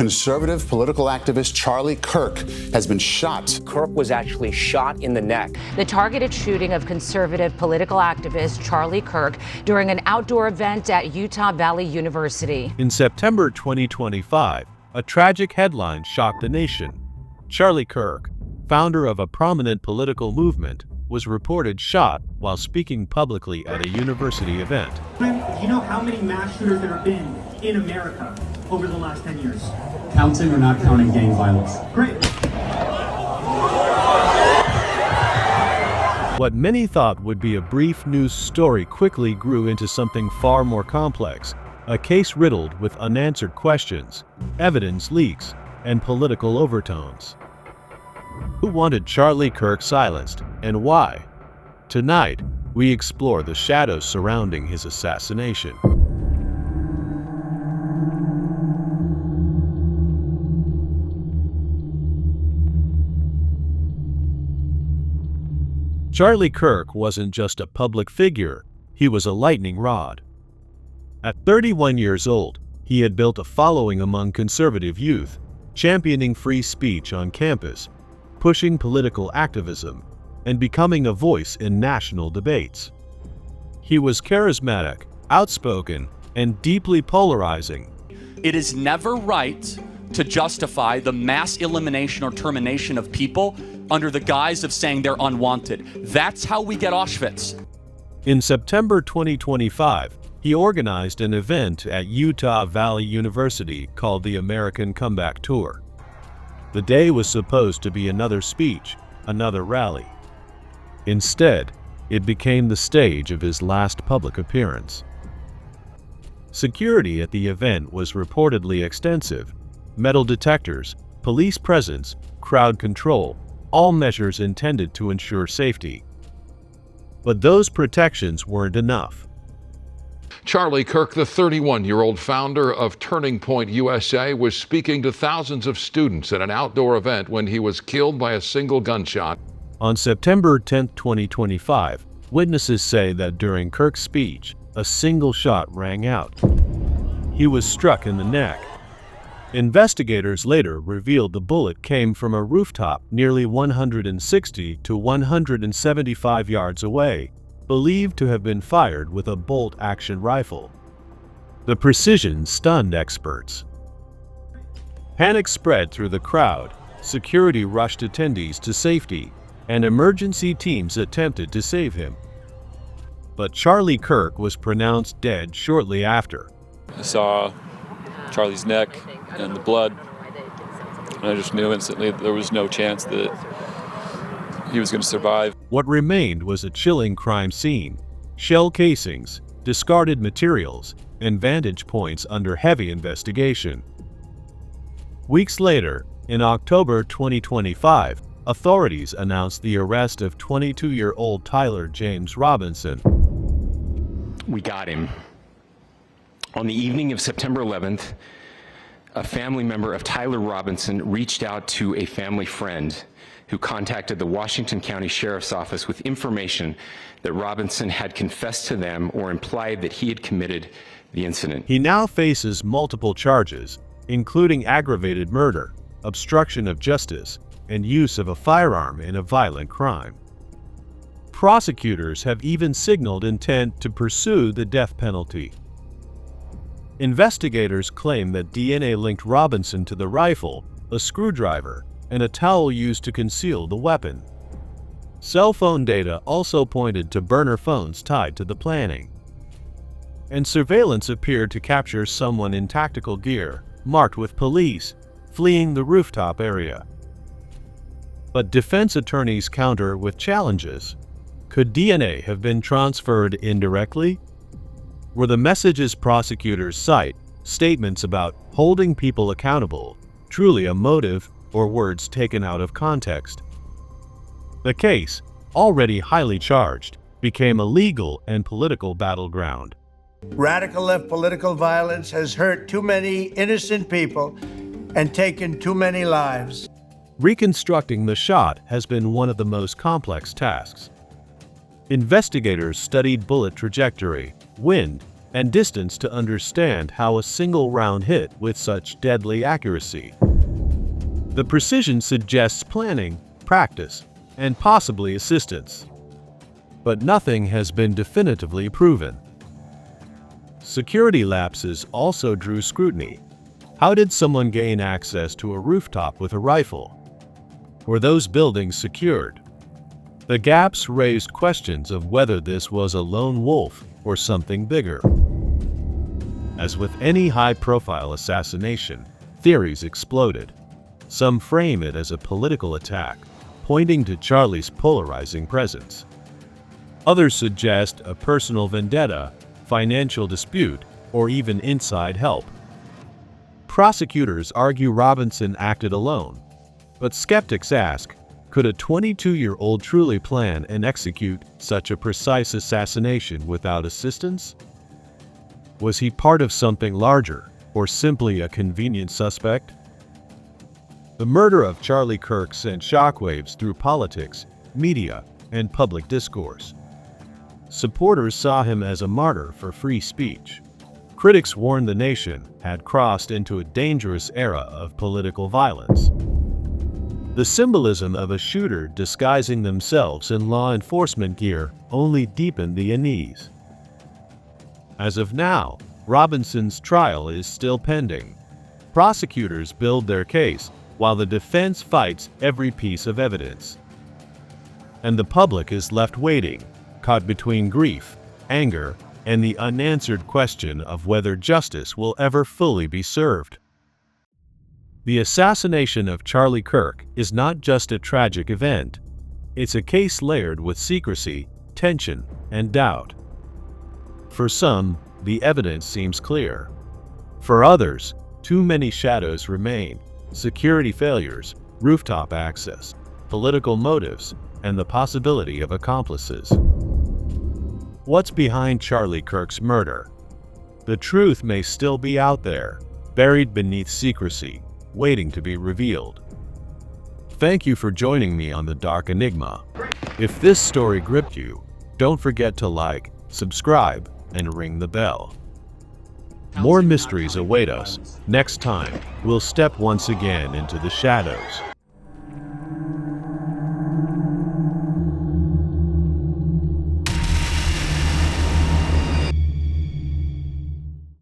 Conservative political activist Charlie Kirk has been shot. Kirk was actually shot in the neck. The targeted shooting of conservative political activist Charlie Kirk during an outdoor event at Utah Valley University. In September 2025, a tragic headline shocked the nation. Charlie Kirk, founder of a prominent political movement, was reported shot while speaking publicly at a university event. Do you know how many mass shooters there have been in America over the last 10 years? Counting or not counting gang violence? Great. What many thought would be a brief news story quickly grew into something far more complex, a case riddled with unanswered questions, evidence leaks, and political overtones. Who wanted Charlie Kirk silenced, and why? Tonight, we explore the shadows surrounding his assassination. Charlie Kirk wasn't just a public figure, he was a lightning rod. At 31 years old, he had built a following among conservative youth, championing free speech on campus, pushing political activism, and becoming a voice in national debates. He was charismatic, outspoken, and deeply polarizing. It is never right to justify the mass elimination or termination of people under the guise of saying they're unwanted. That's how we get Auschwitz. In September 2025, he organized an event at Utah Valley University called the American Comeback Tour. The day was supposed to be another speech, another rally. Instead, it became the stage of his last public appearance. Security at the event was reportedly extensive: metal detectors, police presence, crowd control, all measures intended to ensure safety. But those protections weren't enough. Charlie Kirk, the 31-year-old founder of Turning Point USA, was speaking to thousands of students at an outdoor event when he was killed by a single gunshot. On September 10, 2025, witnesses say that during Kirk's speech, a single shot rang out. He was struck in the neck. Investigators later revealed the bullet came from a rooftop nearly 160 to 175 yards away, believed to have been fired with a bolt-action rifle. The precision stunned experts. Panic spread through the crowd, security rushed attendees to safety, and emergency teams attempted to save him. But Charlie Kirk was pronounced dead shortly after. I saw Charlie's neck and the blood, and I just knew instantly that there was no chance that he was going to survive. What remained was a chilling crime scene: shell casings, discarded materials, and vantage points under heavy investigation. Weeks later, in October 2025, authorities announced the arrest of 22-year-old Tyler James Robinson. We got him. On the evening of September 11th, a family member of Tyler Robinson reached out to a family friend who contacted the Washington County Sheriff's Office with information that Robinson had confessed to them or implied that he had committed the incident. He now faces multiple charges, including aggravated murder, obstruction of justice, and use of a firearm in a violent crime. Prosecutors have even signaled intent to pursue the death penalty. Investigators claim that DNA linked Robinson to the rifle, a screwdriver, and a towel used to conceal the weapon. Cell phone data also pointed to burner phones tied to the planning. And surveillance appeared to capture someone in tactical gear, marked with police, fleeing the rooftop area. But defense attorneys counter with challenges. Could DNA have been transferred indirectly? Were the messages prosecutors cite, statements about holding people accountable, truly a motive, or words taken out of context? The case, already highly charged, became a legal and political battleground. Radical left political violence has hurt too many innocent people and taken too many lives. Reconstructing the shot has been one of the most complex tasks. Investigators studied bullet trajectory, wind, and distance to understand how a single round hit with such deadly accuracy. The precision suggests planning, practice, and possibly assistance. But nothing has been definitively proven. Security lapses also drew scrutiny. How did someone gain access to a rooftop with a rifle? Were those buildings secured? The gaps raised questions of whether this was a lone wolf or something bigger. As with any high-profile assassination, theories exploded. Some frame it as a political attack, pointing to Charlie's polarizing presence. Others suggest a personal vendetta, financial dispute, or even inside help. Prosecutors argue Robinson acted alone, but skeptics ask, could a 22-year-old truly plan and execute such a precise assassination without assistance? Was he part of something larger, or simply a convenient suspect? The murder of Charlie Kirk sent shockwaves through politics, media, and public discourse. Supporters saw him as a martyr for free speech. Critics warned the nation had crossed into a dangerous era of political violence. The symbolism of a shooter disguising themselves in law enforcement gear only deepened the unease. As of now, Robinson's trial is still pending. Prosecutors build their case while the defense fights every piece of evidence. And the public is left waiting, caught between grief, anger, and the unanswered question of whether justice will ever fully be served. The assassination of Charlie Kirk is not just a tragic event. It's a case layered with secrecy, tension, and doubt. For some, the evidence seems clear. For others, too many shadows remain: security failures, rooftop access, political motives, and the possibility of accomplices. What's behind Charlie Kirk's murder? The truth may still be out there, buried beneath secrecy, waiting to be revealed. Thank you for joining me on the Dark Enigma. If this story gripped you, don't forget to like, subscribe, and ring the bell. More mysteries await us. Next time, we'll step once again into the shadows.